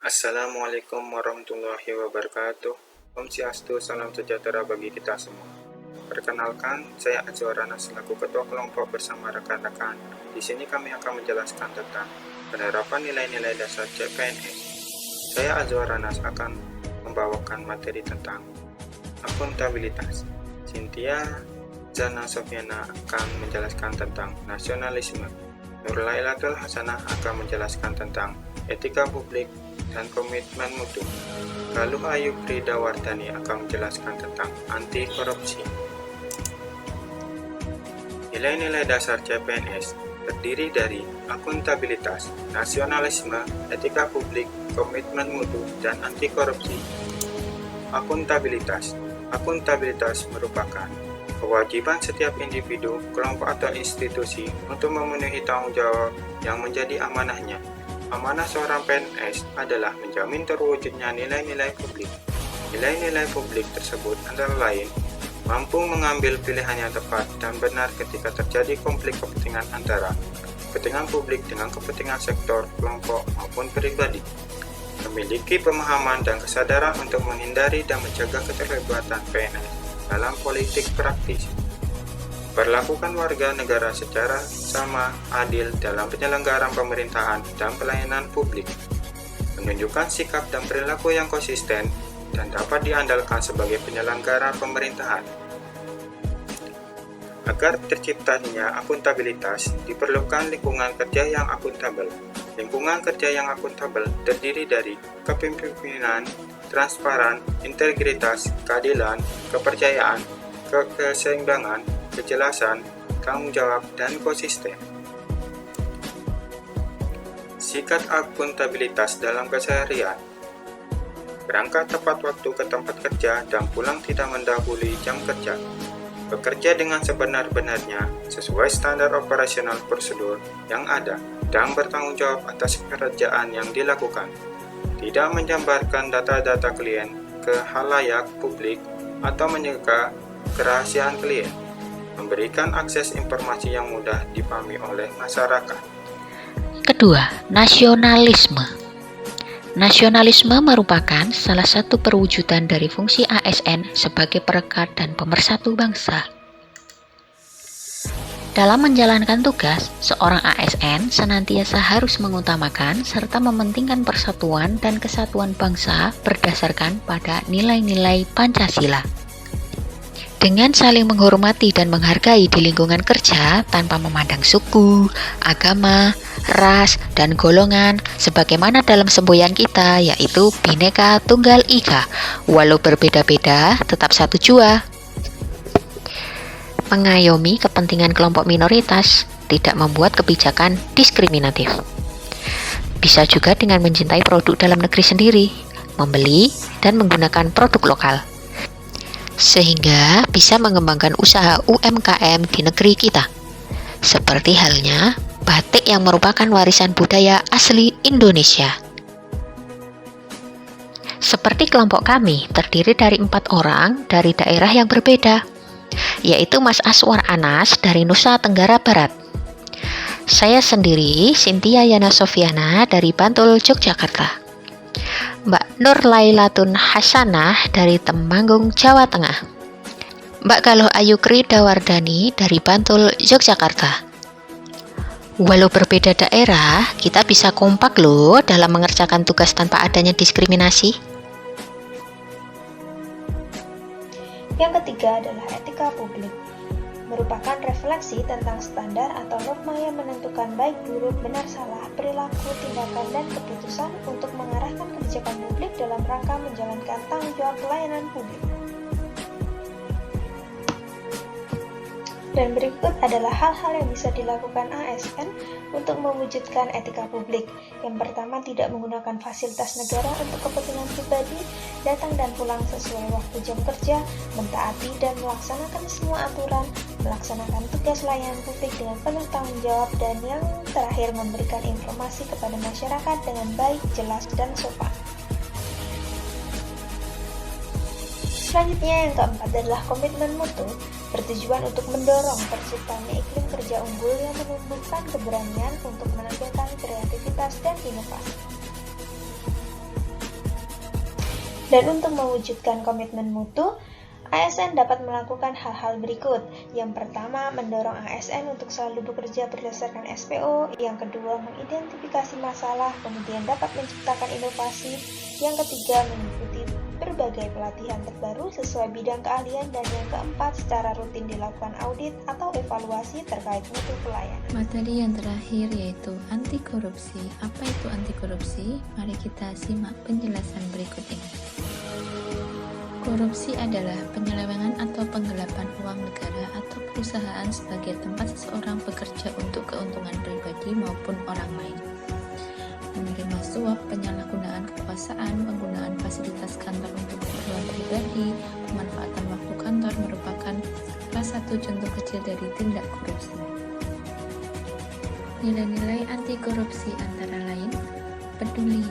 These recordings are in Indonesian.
Assalamualaikum warahmatullahi wabarakatuh. Om Swastiastu, salam sejahtera bagi kita semua. Perkenalkan, saya Azwarana selaku Ketua Kelompok bersama rekan-rekan. Di sini kami akan menjelaskan tentang penerapan nilai-nilai dasar CPNS. Saya Azwarana akan membawakan materi tentang akuntabilitas. Cynthia Zana Sofiana akan menjelaskan tentang nasionalisme. Nurlailatul Hasanah akan menjelaskan tentang etika publik dan komitmen mutu. Lalu Ayu Pridawardani akan menjelaskan tentang anti korupsi. Nilai-nilai dasar CPNS terdiri dari akuntabilitas, nasionalisme, etika publik, komitmen mutu, dan anti korupsi. Akuntabilitas merupakan kewajiban setiap individu, kelompok, atau institusi untuk memenuhi tanggung jawab yang menjadi amanahnya. Amanah seorang PNS adalah menjamin terwujudnya nilai-nilai publik. Nilai-nilai publik tersebut antara lain mampu mengambil pilihan yang tepat dan benar ketika terjadi konflik kepentingan antara kepentingan publik dengan kepentingan sektor, kelompok, maupun pribadi. Memiliki pemahaman dan kesadaran untuk menghindari dan mencegah keterlibatan PNS dalam politik praktis. Perlakukan warga negara secara sama, adil dalam penyelenggaraan pemerintahan dan pelayanan publik. Menunjukkan sikap dan perilaku yang konsisten dan dapat diandalkan sebagai penyelenggara pemerintahan. Agar terciptanya akuntabilitas, diperlukan lingkungan kerja yang akuntabel. Lingkungan kerja yang akuntabel terdiri dari kepemimpinan, transparan, integritas, keadilan, kepercayaan, keseimbangan, kejelasan, tanggung jawab, dan konsisten. Sikap akuntabilitas dalam keseharian. Berangkat tepat waktu ke tempat kerja dan pulang tidak mendahului jam kerja. Bekerja dengan sebenar-benarnya sesuai standar operasional prosedur yang ada dan bertanggung jawab atas pekerjaan yang dilakukan. Tidak menyebarkan data-data klien ke halayak publik atau menjaga kerahasiaan klien. Memberikan akses informasi yang mudah dipahami oleh masyarakat. Kedua, nasionalisme. Nasionalisme merupakan salah satu perwujudan dari fungsi ASN sebagai perekat dan pemersatu bangsa. Dalam menjalankan tugas, seorang ASN senantiasa harus mengutamakan serta mementingkan persatuan dan kesatuan bangsa berdasarkan pada nilai-nilai Pancasila. Dengan saling menghormati dan menghargai di lingkungan kerja tanpa memandang suku, agama, ras, dan golongan sebagaimana dalam semboyan kita yaitu Bhinneka Tunggal Ika, walau berbeda-beda tetap satu jua. Mengayomi kepentingan kelompok minoritas, tidak membuat kebijakan diskriminatif. Bisa juga dengan mencintai produk dalam negeri sendiri, membeli dan menggunakan produk lokal, sehingga bisa mengembangkan usaha UMKM di negeri kita. Seperti halnya batik yang merupakan warisan budaya asli Indonesia. Seperti kelompok kami terdiri dari 4 orang dari daerah yang berbeda, yaitu Mas Aswar Anas dari Nusa Tenggara Barat. Saya sendiri Cynthia Yana Sofiana dari Bantul, Yogyakarta. Mbak Nurlailatul Hasanah dari Temanggung, Jawa Tengah. Mbak Galuh Ayu Pridawardani dari Bantul, Yogyakarta. Walau berbeda daerah, kita bisa kompak loh dalam mengerjakan tugas tanpa adanya diskriminasi. Yang ketiga adalah etika publik. Merupakan refleksi tentang standar atau norma yang menentukan baik buruk, benar salah, perilaku, tindakan, dan keputusan untuk mengarahkan kebijakan publik dalam rangka menjalankan tanggung jawab pelayanan publik. Dan berikut adalah hal-hal yang bisa dilakukan ASN untuk mewujudkan etika publik. Yang pertama, tidak menggunakan fasilitas negara untuk kepentingan pribadi, datang dan pulang sesuai waktu jam kerja, mentaati dan melaksanakan semua aturan, melaksanakan tugas layanan publik dengan penuh tanggung jawab, dan yang terakhir memberikan informasi kepada masyarakat dengan baik, jelas, dan sopan. Selanjutnya yang keempat adalah komitmen mutu, bertujuan untuk mendorong terciptanya iklim kerja unggul yang menumbuhkan keberanian untuk menegakkan kreativitas dan inovasi. Dan untuk mewujudkan komitmen mutu, ASN dapat melakukan hal-hal berikut. Yang pertama, mendorong ASN untuk selalu bekerja berdasarkan SPO. Yang kedua, mengidentifikasi masalah, kemudian dapat menciptakan inovasi. Yang ketiga, mengikuti berbagai pelatihan terbaru sesuai bidang keahlian. Dan yang keempat, secara rutin dilakukan audit atau evaluasi terkait mutu pelayanan. Materi yang terakhir yaitu anti korupsi. Apa itu anti korupsi? Mari kita simak penjelasan berikut ini. Korupsi adalah penyelewengan atau penggelapan uang negara atau perusahaan sebagai tempat seseorang bekerja untuk keuntungan pribadi maupun orang lain. Menerima suap, penyalahgunaan kekuasaan, penggunaan fasilitas kantor untuk keperluan pribadi, pemanfaatan waktu kantor merupakan salah satu contoh kecil dari tindak korupsi. Nilai-nilai anti korupsi antara lain peduli,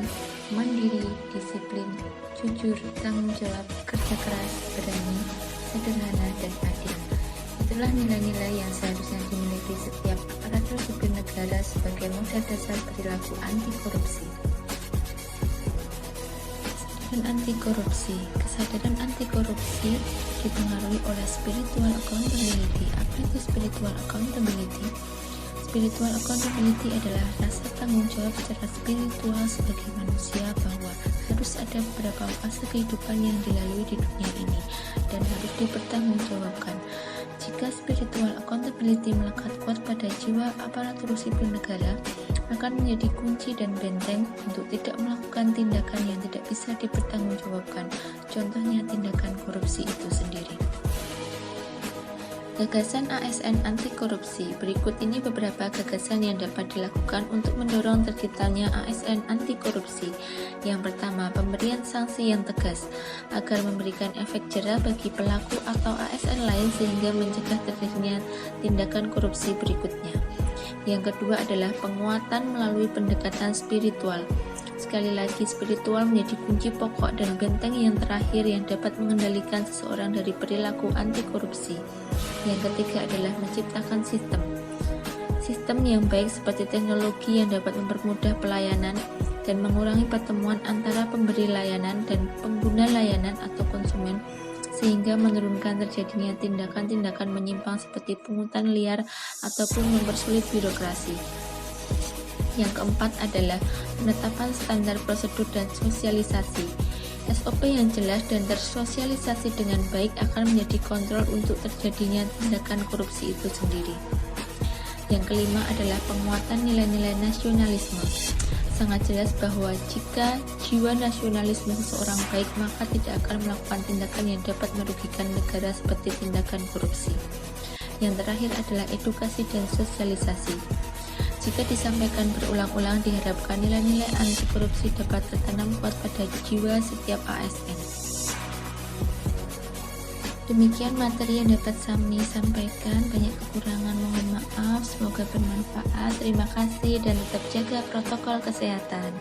mandiri, disiplin, jujur, tanggung jawab, kerja keras, berani, sederhana, dan adil. Itulah nilai-nilai yang seharusnya dimiliki setiap aparatur sipil negara sebagai modal dasar perilaku anti korupsi. Kesadaran anti korupsi dipengaruhi oleh spiritual accountability. Apa itu spiritual accountability? Spiritual accountability adalah rasa tanggung jawab secara spiritual sebagai manusia bahwa harus ada beberapa fase kehidupan yang dilalui di dunia ini dan harus dipertanggungjawabkan. Jika spiritual accountability melekat kuat pada jiwa aparatur sipil negara, akan menjadi kunci dan benteng untuk tidak melakukan tindakan yang tidak bisa dipertanggungjawabkan, contohnya tindakan korupsi itu sendiri. Gagasan ASN anti korupsi. Berikut ini beberapa gagasan yang dapat dilakukan untuk mendorong terciptanya ASN anti korupsi. Yang pertama, pemberian sanksi yang tegas agar memberikan efek jera bagi pelaku atau ASN lain sehingga mencegah terjadinya tindakan korupsi berikutnya. Yang kedua adalah penguatan melalui pendekatan spiritual. Sekali lagi, spiritual menjadi kunci pokok dan benteng yang terakhir yang dapat mengendalikan seseorang dari perilaku anti korupsi. Yang ketiga adalah menciptakan sistem yang baik seperti teknologi yang dapat mempermudah pelayanan dan mengurangi pertemuan antara pemberi layanan dan pengguna layanan atau konsumen, sehingga menurunkan terjadinya tindakan-tindakan menyimpang seperti pungutan liar ataupun mempersulit birokrasi. Yang keempat adalah penetapan standar prosedur dan sosialisasi. SOP yang jelas dan tersosialisasi dengan baik akan menjadi kontrol untuk terjadinya tindakan korupsi itu sendiri. Yang kelima adalah penguatan nilai-nilai nasionalisme. Sangat jelas bahwa jika jiwa nasionalisme seseorang baik, maka tidak akan melakukan tindakan yang dapat merugikan negara seperti tindakan korupsi. Yang terakhir adalah edukasi dan sosialisasi. Jika disampaikan berulang-ulang, diharapkan nilai-nilai anti korupsi dapat tertanam kuat pada jiwa setiap ASN. Demikian materi yang dapat kami sampaikan. Banyak kekurangan, mohon maaf. Semoga bermanfaat. Terima kasih dan tetap jaga protokol kesehatan.